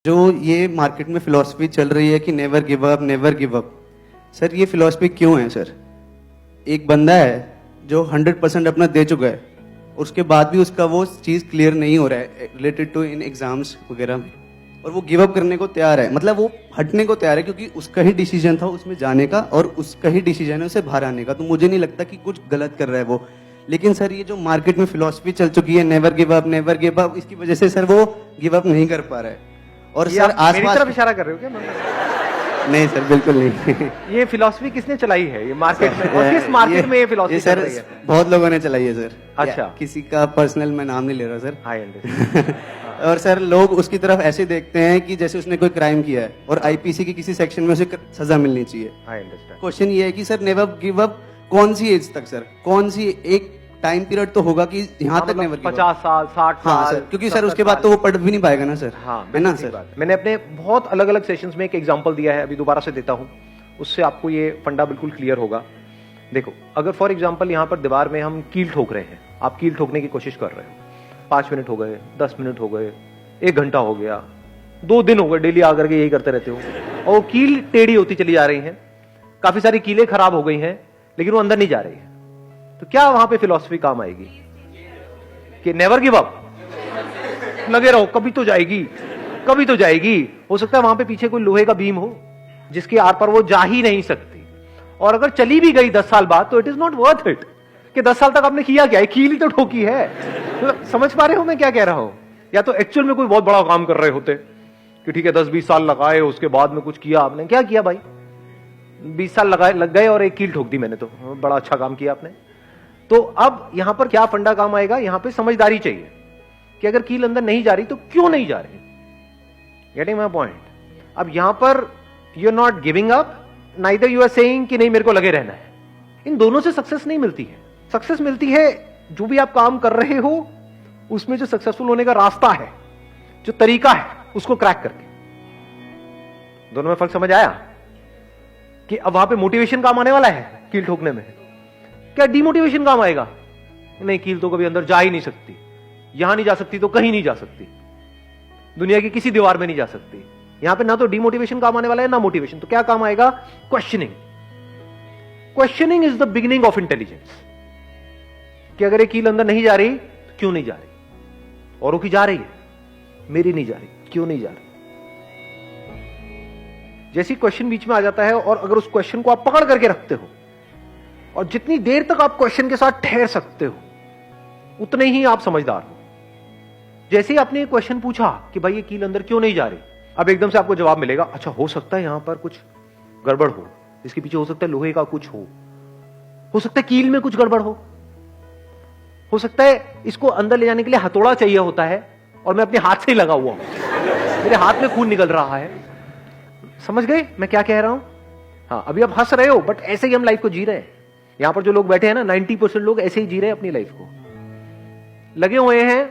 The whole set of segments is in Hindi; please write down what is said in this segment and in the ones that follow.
जो ये मार्केट में फिलॉसफी चल रही है कि never give up, never give up, sir ये फिलॉसफी क्यों है सर? एक बंदा है जो 100% अपना दे चुका है, उसके बाद भी उसका वो चीज़ क्लियर नहीं हो रहा है रिलेटेड टू इन एग्जाम्स वगैरह में, और वो गिव अप करने को तैयार है, मतलब वो हटने को तैयार है क्योंकि उसका ही डिसीजन था उसमें जाने का और उसका ही डिसीजन है उसे बाहर आने का। तो मुझे नहीं लगता कि कुछ गलत कर रहा है वो। लेकिन सर ये जो मार्केट में फिलॉसफी चल चुकी है never give up, never give up, इसकी वजह से सर वो गिव अप नहीं कर पा रहा है। और सर मेरी तरफ इशारा कर रहे हो क्या? नहीं सर, बिल्कुल नहीं। ये फिलॉसफी किसने चलाई है ये मार्केट में, और किस मार्केट में ये फिलॉसफी चल रही है? बहुत लोगों ने चलाई है सर। अच्छा, किसी का पर्सनल मैं नाम नहीं ले रहा सर। I understand. और सर लोग उसकी तरफ ऐसे देखते हैं कि जैसे उसने कोई क्राइम किया है और आईपीसी के किसी सेक्शन में उसे सजा मिलनी चाहिए। I understand. क्वेश्चन ये है कि सर नेवर गिव अप कौन सी एज तक सर? कौन सी एक टाइम पीरियड तो होगा कि यहाँ तक नेवर 50 साल 60 साल। हाँ सर, क्योंकि सर उसके बाद तो वो पढ़ भी नहीं पाएगा ना सर। हाँ, है ना सर? मैंने अपने बहुत अलग अलग सेशंस में एक एग्जांपल दिया है, अभी दोबारा से देता हूँ, उससे आपको ये फंडा बिल्कुल क्लियर होगा। देखो, अगर फॉर एग्जांपल यहाँ पर दीवार में हम कील ठोक रहे हैं, आप कील ठोकने की कोशिश कर रहे हो, 5 मिनट हो गए, 10 मिनट हो गए, 1 घंटा हो गया, 2 दिन हो गए, डेली आकर के यही करते रहते हो, और वो कील टेढ़ी होती चली जा रही है, काफी सारी कीलें खराब हो गई हैं, लेकिन वो अंदर नहीं जा रही है। तो क्या वहां पे फिलॉसफी काम आएगी कि नेवर गिव अप, लगे रहो, कभी तो जाएगी, कभी तो जाएगी। हो सकता है वहां पे पीछे कोई लोहे का बीम हो जिसके आर पर वो जा ही नहीं सकती, और अगर चली भी गई 10 साल बाद तो it is not worth it कि 10 साल तक आपने किया क्या है, कील ही तो ठोकी है। तो समझ पा रहे हो मैं क्या कह रहा हूं? या तो एक्चुअल में कोई बहुत बड़ा काम कर रहे होते कि ठीक है 10-20 साल लगाए, उसके बाद में कुछ किया आपने। क्या किया भाई? 20 साल लग गए और एक कील ठोक दी मैंने, तो बड़ा अच्छा काम किया आपने। तो अब यहां पर क्या फंडा काम आएगा? यहां पे समझदारी चाहिए कि अगर कील अंदर नहीं जा रही तो क्यों नहीं जा रही। Getting my point? अब यहां पर you are not giving up, neither you are saying कि नहीं मेरे को लगे रहना है। इन दोनों से सक्सेस नहीं मिलती है। सक्सेस मिलती है जो भी आप काम कर रहे हो उसमें जो सक्सेसफुल होने का रास्ता है, जो तरीका है, उसको क्रैक करके। दोनों में फर्क समझ आया? कि अब वहां पे मोटिवेशन काम आने वाला है कील ठोकने में, क्या डिमोटिवेशन काम आएगा? नहीं, कील तो कभी अंदर जा ही नहीं सकती, यहां नहीं जा सकती तो कहीं नहीं जा सकती, दुनिया की किसी दीवार में नहीं जा सकती। यहां पे ना तो डिमोटिवेशन काम आने वाला है ना मोटिवेशन। तो क्या काम आएगा? Questioning. Questioning is the beginning of intelligence. कि अगर ये कील अंदर नहीं जा रही तो क्यों नहीं जा रही? औरों की जा रही है, मेरी नहीं जा रही, क्यों नहीं जा रही? जैसी क्वेश्चन बीच में आ जाता है और अगर उस क्वेश्चन को आप पकड़ करके रखते हो और जितनी देर तक आप क्वेश्चन के साथ ठहर सकते हो उतने ही आप समझदार हो। जैसे ही आपने क्वेश्चन पूछा कि भाई ये कील अंदर क्यों नहीं जा रही, अब एकदम से आपको जवाब मिलेगा, अच्छा हो सकता है यहां पर कुछ गड़बड़ हो, इसके पीछे हो सकता है लोहे का कुछ हो सकता है कील में कुछ गड़बड़ हो सकता है इसको अंदर ले जाने के लिए हथौड़ा चाहिए होता है और मैं अपने हाथ से ही लगा हुआ हूं, मेरे हाथ में खून निकल रहा है। समझ गए मैं क्या कह रहा हूं? हाँ, अभी आप हंस रहे हो, बट ऐसे ही हम लाइफ को जी रहे हैं। यहां पर जो लोग बैठे हैं ना, 90% लोग ऐसे ही जी रहे हैं अपनी लाइफ को, लगे हुए हैं,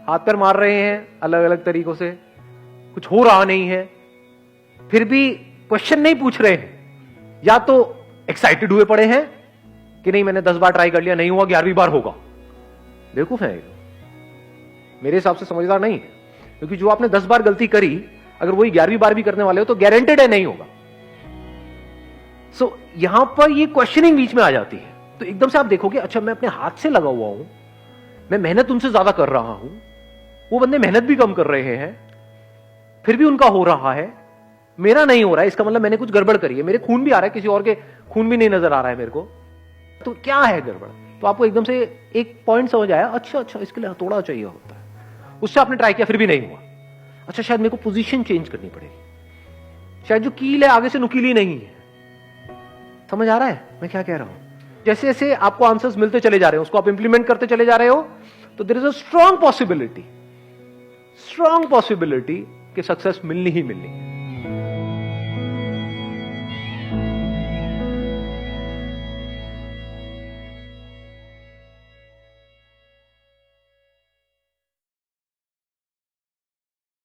हाथ पैर मार रहे हैं अलग अलग तरीकों से, कुछ हो रहा नहीं है, फिर भी क्वेश्चन नहीं पूछ रहे हैं। या तो एक्साइटेड हुए पड़े हैं कि नहीं मैंने 10 बार ट्राई कर लिया, नहीं हुआ, 11वीं बार होगा। बेवकूफ है, मेरे हिसाब से समझदार नहीं है, क्योंकि जो आपने 10 बार गलती करी अगर वही 11वीं बार भी करने वाले हो तो गारंटेड है नहीं होगा। सो यहां पर ये क्वेश्चनिंग बीच में आ जाती है। तो एकदम से आप देखोगे, अच्छा मैं अपने हाथ से लगा हुआ हूं, मैं मेहनत उनसे ज्यादा कर रहा हूं, वो बंदे मेहनत भी कम कर रहे हैं, फिर भी उनका हो रहा है, मेरा नहीं हो रहा है, इसका मतलब मैंने कुछ गड़बड़ करी है। मेरे खून भी आ रहा है, किसी और के खून भी नहीं नजर आ रहा है मेरे को, तो क्या है गड़बड़? तो आपको एकदम से एक पॉइंट समझ आया, अच्छा इसके लिए हथौड़ा चाहिए होता है। उससे आपने ट्राई किया, फिर भी नहीं हुआ। अच्छा, शायद मेरे को पोजीशन चेंज करनी पड़ेगी, शायद जो कील है आगे से नुकीली नहीं है। समझ आ रहा है मैं क्या कह रहा हूं? जैसे जैसे आपको आंसर्स मिलते चले जा रहे हैं, उसको आप इंप्लीमेंट करते चले जा रहे हो, तो there is a strong possibility कि सक्सेस मिलनी ही मिलनी है।